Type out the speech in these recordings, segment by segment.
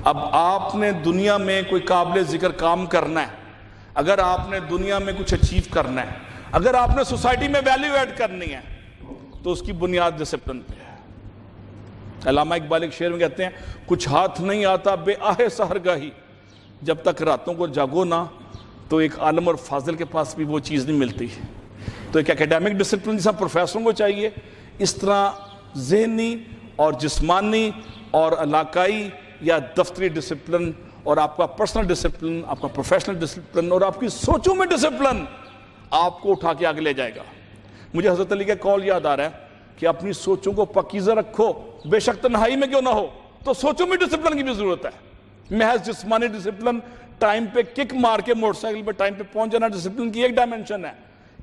اب آپ نے دنیا میں کوئی قابل ذکر کام کرنا ہے، اگر آپ نے دنیا میں کچھ اچیو کرنا ہے، اگر آپ نے سوسائٹی میں ویلیو ایڈ کرنی ہے، تو اس کی بنیاد ڈسپلن پہ ہے۔ علامہ اقبال ایک شعر میں کہتے ہیں، کچھ ہاتھ نہیں آتا بے آہ سحرگاہی، جب تک راتوں کو جاگو نہ تو ایک عالم اور فاضل کے پاس بھی وہ چیز نہیں ملتی۔ تو ایک اکیڈیمک ڈسپلن جیسا پروفیسروں کو چاہیے، اس طرح ذہنی اور جسمانی اور علاقائی یا دفتری ڈسپلن، اور آپ کا پرسنل ڈسپلن، آپ کا پروفیشنل ڈسپلن، اور آپ کی سوچوں میں ڈسپلن آپ کو اٹھا کے آگے لے جائے گا۔ مجھے حضرت علی کا قول یاد آ رہا ہے کہ اپنی سوچوں کو پاکیزہ رکھو، بے شک تنہائی میں کیوں نہ ہو۔ تو سوچوں میں ڈسپلن کی بھی ضرورت ہے۔ محض جسمانی ڈسپلن، ٹائم پہ کک مار کے موٹر سائیکل پہ ٹائم پہ پہنچ جانا، ڈسپلن کی ایک ڈائمنشن ہے۔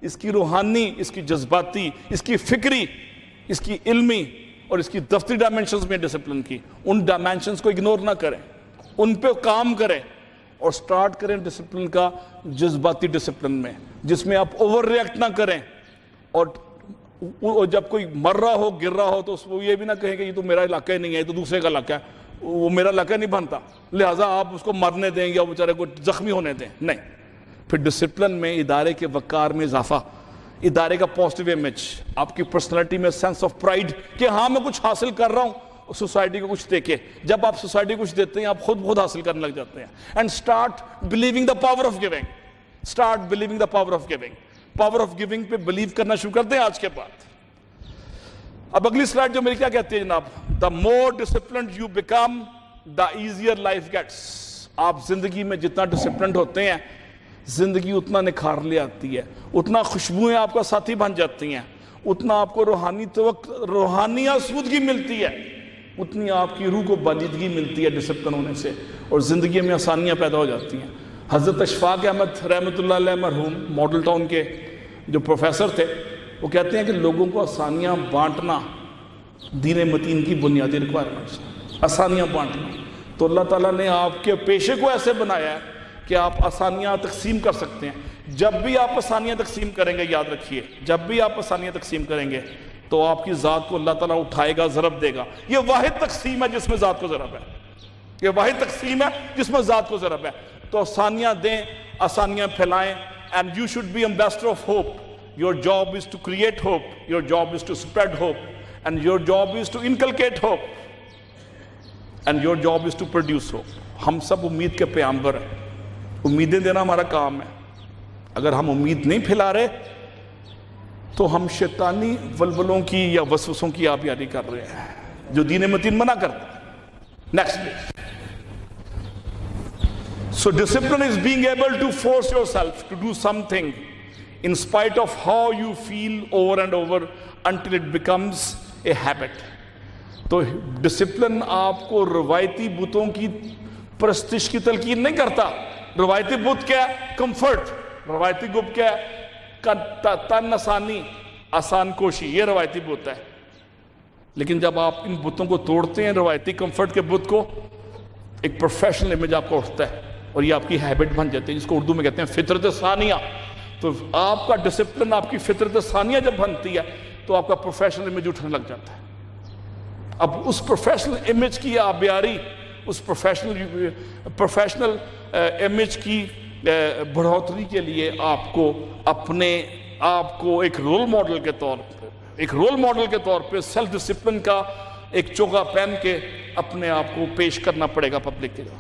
اس کی روحانی، اس کی جذباتی، اس کی فکری، اس کی علمی اور اس کی دفتری ڈائمنشنز میں ڈسپلن کی، ان ڈائمنشنز کو اگنور نہ کریں، ان پہ کام کریں، اور سٹارٹ کریں ڈسپلن کا جذباتی ڈسپلن میں، جس میں آپ اوور ریئیکٹ نہ کریں، اور جب کوئی مر رہا ہو، گر رہا ہو، تو اس کو یہ بھی نہ کہیں کہ یہ تو میرا علاقہ ہی نہیں ہے، یہ تو دوسرے کا علاقہ ہے، وہ میرا علاقہ نہیں بنتا، لہٰذا آپ اس کو مرنے دیں یا بیچارے کو زخمی ہونے دیں۔ نہیں، پھر ڈسپلن میں ادارے کے وقار میں اضافہ، ادارے کا پازیٹیو امیج، آپ کی پرسنالٹی میں سینس آف پرائیڈ کہ ہاں میں کچھ حاصل کر رہا ہوں، سوسائٹی کو کچھ دے کے۔ جب آپ سوسائٹی کو کچھ دیتے ہیں، آپ خود حاصل کرنے لگ جاتے ہیں۔ And start believing the power of giving, start believing the power of giving, power of giving پہ بلیو کرنا شروع کر دیں آج کے بعد۔ اب اگلی سلائڈ جو میری کیا کہتی ہے جناب، the more disciplined you become the easier life gets. آپ زندگی میں جتنا ڈسپلنڈ ہوتے ہیں، زندگی اتنا نکھار لے آتی ہے، اتنا خوشبوئیں آپ کا ساتھی بن جاتی ہیں، اتنا آپ کو روحانی آسودگی ملتی ہے، اتنی آپ کی روح کو بالیدگی ملتی ہے ڈسپلن ہونے سے، اور زندگی میں آسانیاں پیدا ہو جاتی ہیں۔ حضرت اشفاق احمد رحمۃ اللہ علیہ مرحوم ماڈل ٹاؤن کے جو پروفیسر تھے، وہ کہتے ہیں کہ لوگوں کو آسانیاں بانٹنا دین متین کی بنیادی ریکوائرمنٹس، آسانیاں بانٹنا۔ تو اللہ تعالیٰ نے آپ کے پیشے کو ایسے بنایا ہے کہ آپ آسانیاں تقسیم کر سکتے ہیں۔ جب بھی آپ آسانیاں تقسیم کریں گے، یاد رکھیے، جب بھی آپ آسانیاں تقسیم کریں گے تو آپ کی ذات کو اللہ تعالیٰ اٹھائے گا، ضرب دے گا۔ یہ واحد تقسیم ہے جس میں ذات کو ضرب ہے، یہ واحد تقسیم ہے جس میں ذات کو ضرب ہے۔ تو آسانیاں دیں، آسانیاں پھیلائیں، and you should be ambassador of hope. Your job is to create hope, your job is to spread hope, and your job is to inculcate hope, and your job is to produce hope. ہم سب امید کے پیغمبر ہیں، امیدیں دینا ہمارا کام ہے۔ اگر ہم امید نہیں پھیلا رہے تو ہم شیطانی ولولوں کی یا وسوسوں کی آبیاری کر رہے ہیں، جو دین متین منع کرتا ہے۔ Next please. So discipline is being able to force yourself to do something in spite of how you feel over and over until it becomes a habit. تو ڈسپلن آپ کو روایتی بتوں کی پرستش کی تلقین نہیں کرتا۔ روایتی بت کیا ہے؟ کمفرٹ۔ روایتی بت کیا ہے؟ تن آسانی، آسان کوشی، یہ روایتی بت ہے۔ لیکن جب آپ ان بتوں کو توڑتے ہیں، روایتی کمفرٹ کے بت کو، ایک پروفیشنل امیج آپ کو اٹھتا ہے، اور یہ آپ کی ہیبٹ بن جاتی ہے، جس کو اردو میں کہتے ہیں فطرت ثانیہ۔ تو آپ کا ڈسپلن، آپ کی فطرت ثانیہ جب بنتی ہے تو آپ کا پروفیشنل امیج اٹھنے لگ جاتا ہے۔ اب اس پروفیشنل امیج کی آبیاری، اس پروفیشنل امیج کی بڑھوتری کے لیے آپ کو اپنے آپ کو ایک رول ماڈل کے طور پہ سیلف ڈسپلن کا ایک چوگا پہن کے اپنے آپ کو پیش کرنا پڑے گا پبلک کے لیے۔